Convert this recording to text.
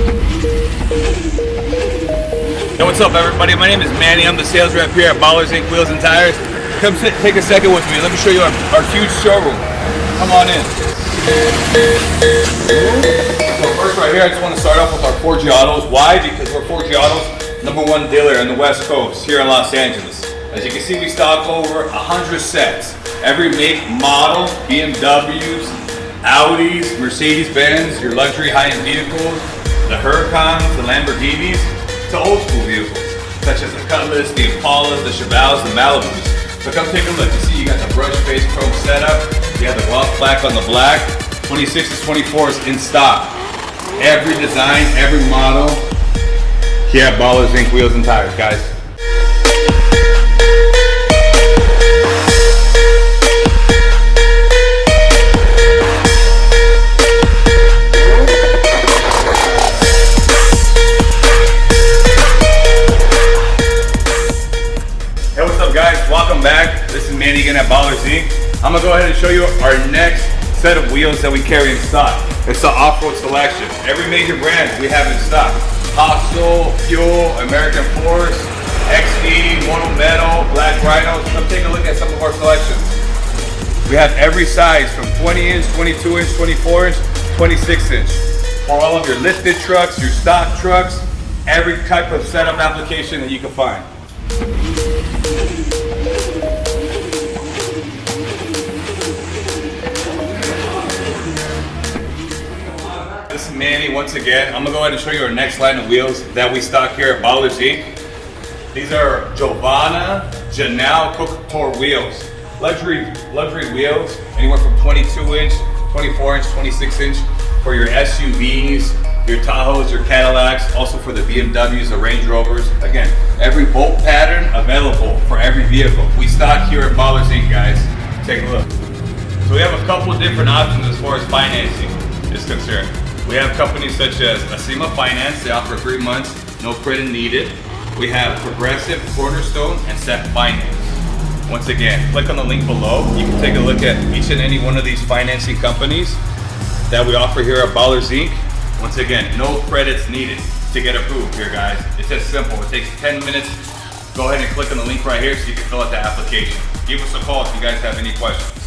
Hey, what's up everybody? My name is Manny. I'm the sales rep here at Ballerz Inc. Wheels and Tires. Come take a second with me. Let me show you our huge showroom. Come on in. So first right here, I just want to start off with our Forgiatos. Why? Because we're Forgiato's #1 dealer in the West Coast here in Los Angeles. As you can see, we stock over 100 sets. Every make, model, BMWs, Audis, Mercedes-Benz, your luxury high-end vehicles, the Huracans, the Lamborghinis, to old school vehicles, such as the Cutlass, the Impalas, the Chevals, the Malibus. So come take a look. You see you got the brush face chrome setup, you have the gloss black on the black, 26s, 24s in stock. Every design, every model, here at Ballerz Inc. Wheels and Tires, guys. Hey, what's up guys? Welcome back. This is Manny again at Ballerz Inc. I'm gonna go ahead and show you our next set of wheels that we carry in stock. It's the off-road selection. Every major brand we have in stock. Hostile, Fuel, American Force, XD, Moto Metal, Black Rhino. Come take a look at some of our selections. We have every size from 20 inch, 22 inch, 24 inch, 26 inch. For all of your lifted trucks, your stock trucks, every type of setup application that you can find. This is Manny once again. I'm gonna go ahead and show you our next line of wheels that we stock here at Ballerz Inc. These are Giovanna Janelle Couture wheels. Luxury wheels, anywhere from 22 inch, 24 inch, 26 inch for your SUVs, your Tahoes, your Cadillacs, also for the BMWs, the Range Rovers. Again, every bolt pattern available for every vehicle. We stock here at Ballerz Inc, guys. Take a look. So we have a couple of different options as far as financing is concerned. We have companies such as Acima Finance. They offer 3 months, no credit needed. We have Progressive, Cornerstone, and Set Finance. Once again, click on the link below. You can take a look at each and any one of these financing companies that we offer here at Ballerz Inc. Once again, no credits needed to get approved here, guys. It's as simple. It takes 10 minutes. Go ahead and click on the link right here so you can fill out the application. Give us a call if you guys have any questions.